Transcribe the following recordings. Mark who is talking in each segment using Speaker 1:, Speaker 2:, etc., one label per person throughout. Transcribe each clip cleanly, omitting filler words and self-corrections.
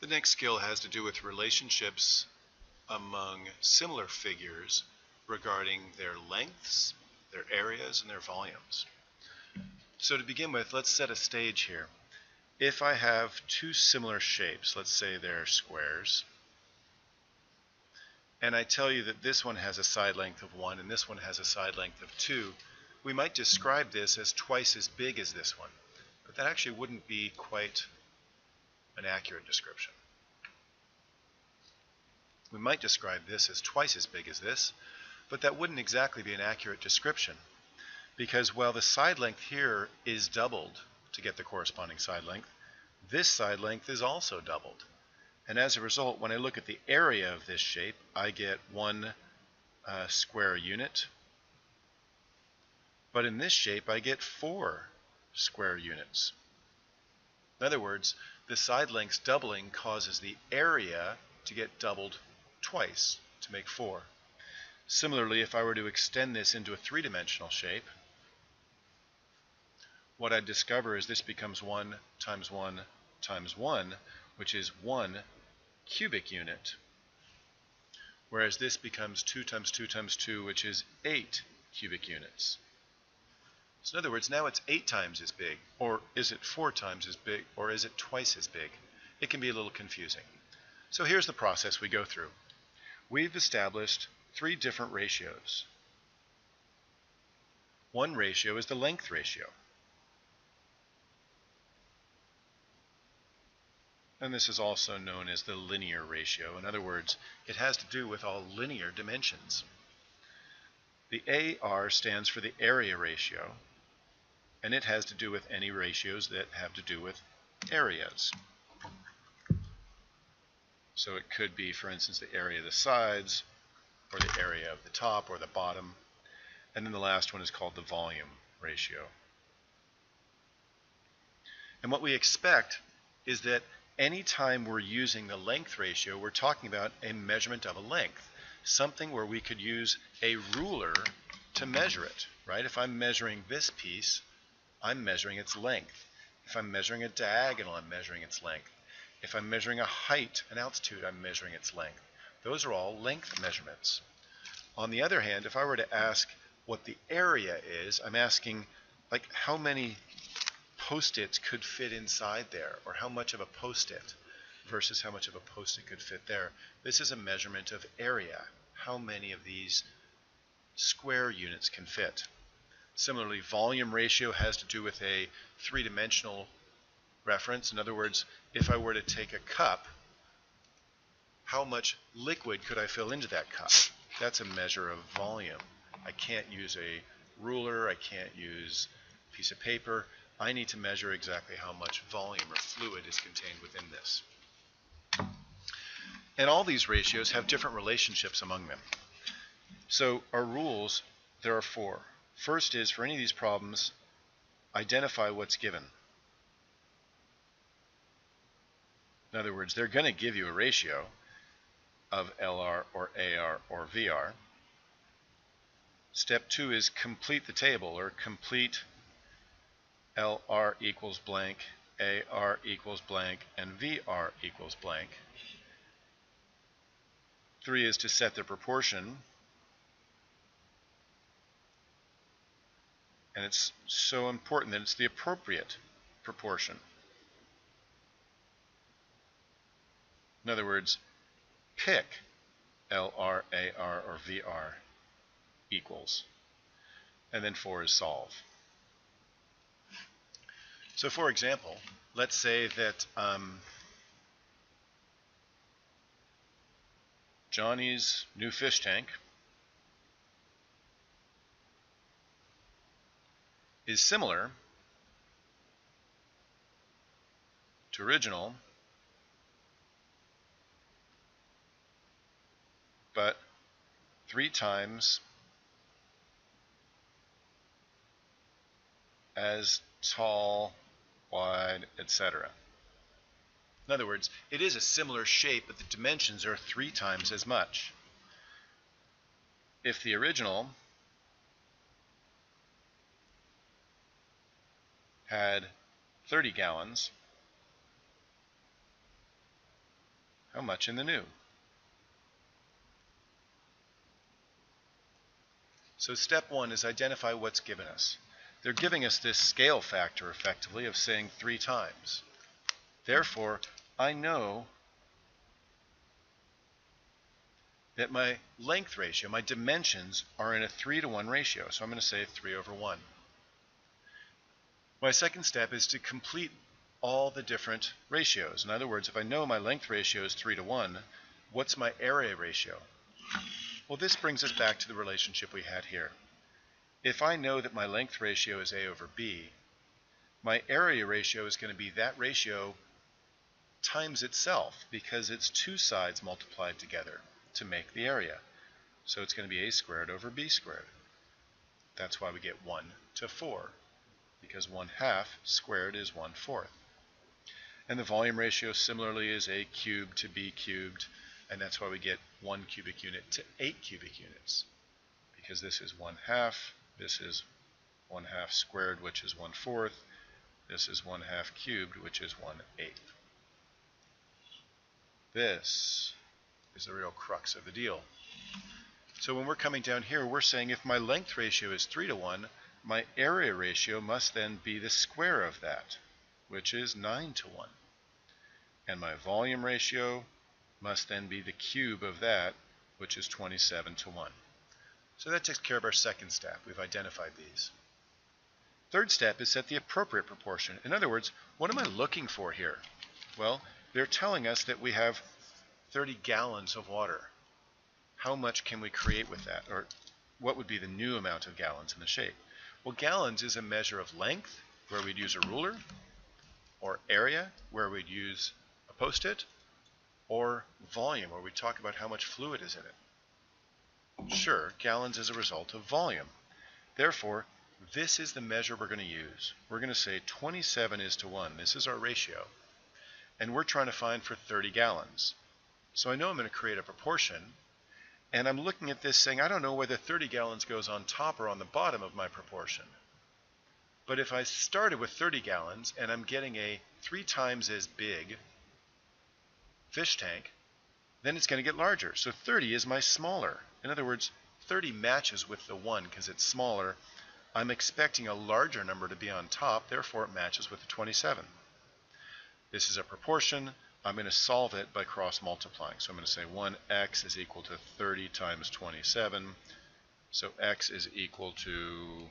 Speaker 1: The next skill has to do with relationships among similar figures regarding their lengths, their areas, and their volumes. So to begin with, let's set a stage here. If I have two similar shapes, let's say they're squares, and I tell you that this one has a side length of 1 and this one has a side length of 2, we might describe this as twice as big as this one, but that actually wouldn't be quite an accurate description. We might describe this as twice as big as this, but that wouldn't exactly be an accurate description, because while the side length here is doubled to get the corresponding side length, this side length is also doubled. And as a result, when I look at the area of this shape, I get 1 square unit. But in this shape, I get 4 square units. In other words, the side length's doubling causes the area to get doubled twice to make 4. Similarly, if I were to extend this into a three-dimensional shape, what I'd discover is this becomes 1 times 1 times 1, which is 1 cubic unit, whereas this becomes 2 times 2 times 2, which is 8 cubic units. So in other words, now it's 8 times as big, or is it 4 times as big, or is it twice as big? It can be a little confusing. So here's the process we go through. We've established 3 different ratios. One ratio is the length ratio. And this is also known as the linear ratio. In other words, it has to do with all linear dimensions. The AR stands for the area ratio, and it has to do with any ratios that have to do with areas. So it could be, for instance, the area of the sides, or the area of the top or the bottom. And then the last one is called the volume ratio. And what we expect is that anytime we're using the length ratio, we're talking about a measurement of a length, something where we could use a ruler to measure it, right? If I'm measuring this piece, I'm measuring its length. If I'm measuring a diagonal, I'm measuring its length. If I'm measuring a height, an altitude, I'm measuring its length. Those are all length measurements. On the other hand, if I were to ask what the area is, I'm asking, like, how many Post-its could fit inside there, or how much of a Post-it versus how much of a Post-it could fit there. This is a measurement of area, how many of these square units can fit. Similarly, volume ratio has to do with a three-dimensional reference. In other words, if I were to take a cup, how much liquid could I fill into that cup? That's a measure of volume. I can't use a ruler, I can't use a piece of paper. I need to measure exactly how much volume or fluid is contained within this. And all these ratios have different relationships among them. So our rules, there are 4. First is, for any of these problems, identify what's given. In other words, they're going to give you a ratio of LR or AR or VR. Step 2 is complete the table, or complete LR equals blank, AR equals blank, and VR equals blank. 3 is to set the proportion. And it's so important that it's the appropriate proportion. In other words, pick LR, AR, or VR equals. And then 4 is solve. So for example, let's say that Johnny's new fish tank is similar to original, but 3 times as tall, wide, etc. In other words, it is a similar shape, but the dimensions are 3 times as much. If the original had 30 gallons, How much in the new? So step one is identify what's given us. They're giving us this scale factor, effectively, of saying 3 times. Therefore, I know that my length ratio, my dimensions, are in a 3-to-1 ratio. So I'm going to say 3 over 1. My second step is to complete all the different ratios. In other words, if I know my length ratio is 3 to 1, what's my area ratio? Well, this brings us back to the relationship we had here. If I know that my length ratio is A over B, my area ratio is going to be that ratio times itself, because it's 2 sides multiplied together to make the area. So it's going to be A squared over B squared. That's why we get 1 to 4, because 1/2 squared is 1/4. And the volume ratio similarly is A cubed to B cubed, and that's why we get 1 cubic unit to 8 cubic units, because this is 1/2, this is 1/2 squared, which is 1/4, this is 1/2 cubed, which is 1/8. This is the real crux of the deal. So when we're coming down here, we're saying if my length ratio is 3 to 1, my area ratio must then be the square of that, which is 9 to 1. And my volume ratio must then be the cube of that, which is 27 to 1. So that takes care of our second step. We've identified these. Third step is set the appropriate proportion. In other words, what am I looking for here? Well, they're telling us that we have 30 gallons of water. How much can we create with that? Or what would be the new amount of gallons in the shape? Well, gallons is a measure of length, where we'd use a ruler, or area, where we'd use a Post-it, or volume, where we talk about how much fluid is in it. Sure, gallons is a result of volume. Therefore, this is the measure we're going to use. We're going to say 27 is to 1. This is our ratio. And we're trying to find for 30 gallons. So I know I'm going to create a proportion, and I'm looking at this saying, I don't know whether 30 gallons goes on top or on the bottom of my proportion. But if I started with 30 gallons and I'm getting a 3 times as big fish tank, then it's going to get larger. So 30 is my smaller. In other words, 30 matches with the 1 because it's smaller. I'm expecting a larger number to be on top, therefore it matches with the 27. This is a proportion. I'm going to solve it by cross multiplying. So I'm going to say 1x is equal to 30 times 27. So x is equal to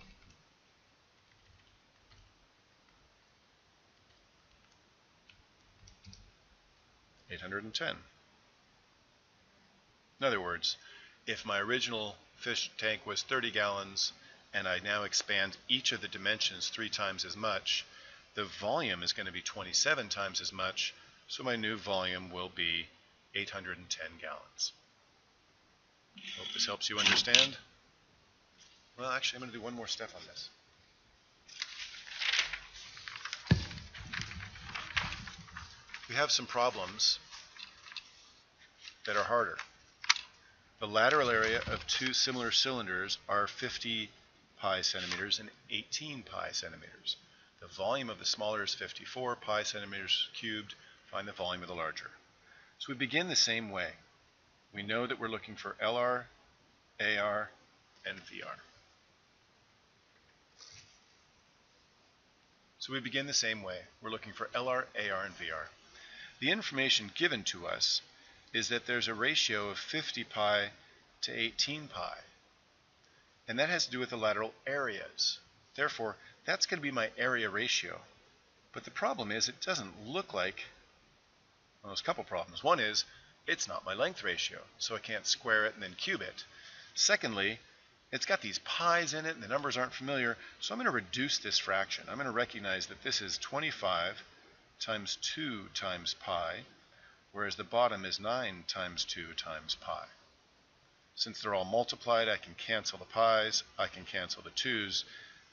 Speaker 1: 810. In other words, if my original fish tank was 30 gallons and I now expand each of the dimensions 3 times as much, the volume is going to be 27 times as much, so my new volume will be 810 gallons. Hope this helps you understand. Well, actually, I'm going to do one more step on this. We have some problems that are harder. The lateral area of 2 similar cylinders are 50 pi centimeters and 18 pi centimeters. The volume of the smaller is 54 pi centimeters cubed. Find the volume of the larger. So we begin the same way. We know that we're looking for LR, AR, and VR. So we begin the same way. We're looking for LR, AR, and VR. The information given to us is that there's a ratio of 50 pi to 18 pi. And that has to do with the lateral areas. Therefore, that's going to be my area ratio. But the problem is it doesn't look like, well, there's a couple problems. One is it's not my length ratio, so I can't square it and then cube it. Secondly, it's got these pi's in it and the numbers aren't familiar, so I'm going to reduce this fraction. I'm going to recognize that this is 25 times 2 times pi, whereas the bottom is 9 times 2 times pi. Since they're all multiplied, I can cancel the pi's, I can cancel the 2's,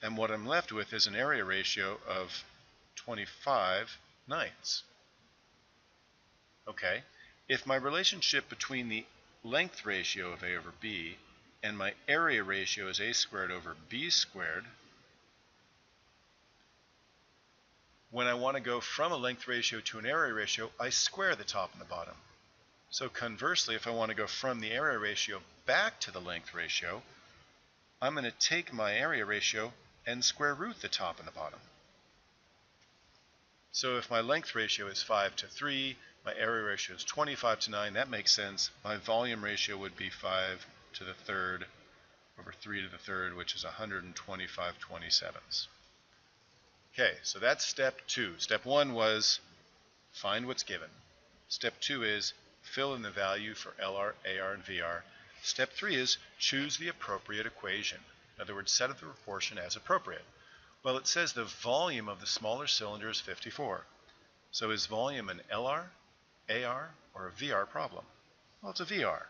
Speaker 1: and what I'm left with is an area ratio of 25 ninths. Okay, if my relationship between the length ratio of A over B and my area ratio is A squared over B squared, when I want to go from a length ratio to an area ratio, I square the top and the bottom. So conversely, if I want to go from the area ratio back to the length ratio, I'm going to take my area ratio and square root the top and the bottom. So if my length ratio is 5 to 3, my area ratio is 25 to 9, that makes sense. My volume ratio would be 5 to the third over 3 to the third, which is 125 27ths. Okay, so that's step 2. Step 1 was find what's given. Step 2 is fill in the value for LR, AR, and VR. Step 3 is choose the appropriate equation. In other words, set up the proportion as appropriate. Well, it says the volume of the smaller cylinder is 54. So is volume an LR, AR, or a VR problem? Well, it's a VR.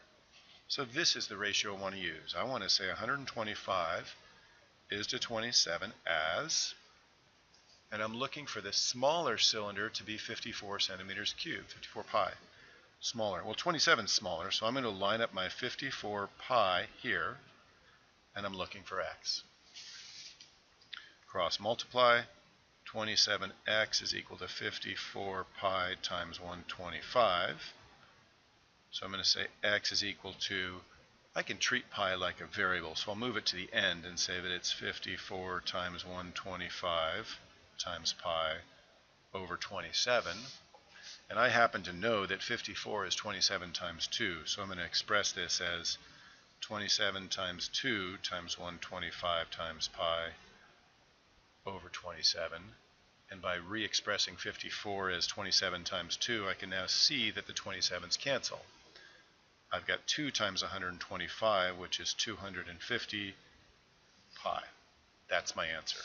Speaker 1: So this is the ratio I want to use. I want to say 125 is to 27 as, and I'm looking for the smaller cylinder to be 54 centimeters cubed, 54 pi. Smaller. Well, 27 is smaller, so I'm going to line up my 54 pi here, and I'm looking for x. Cross multiply. 27x is equal to 54 pi times 125. So I'm going to say x is equal to, I can treat pi like a variable, so I'll move it to the end and say that it's 54 times 125 times pi over 27. And I happen to know that 54 is 27 times 2, so I'm going to express this as 27 times 2 times 125 times pi over 27. And by re-expressing 54 as 27 times 2, I can now see that the 27s cancel. I've got 2 times 125, which is 250 pi. That's my answer.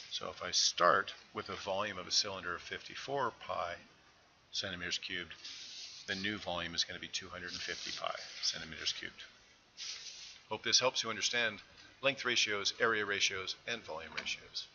Speaker 1: So if I start with a volume of a cylinder of 54 pi centimeters cubed, the new volume is going to be 250 pi centimeters cubed. Hope this helps you understand length ratios, area ratios, and volume ratios.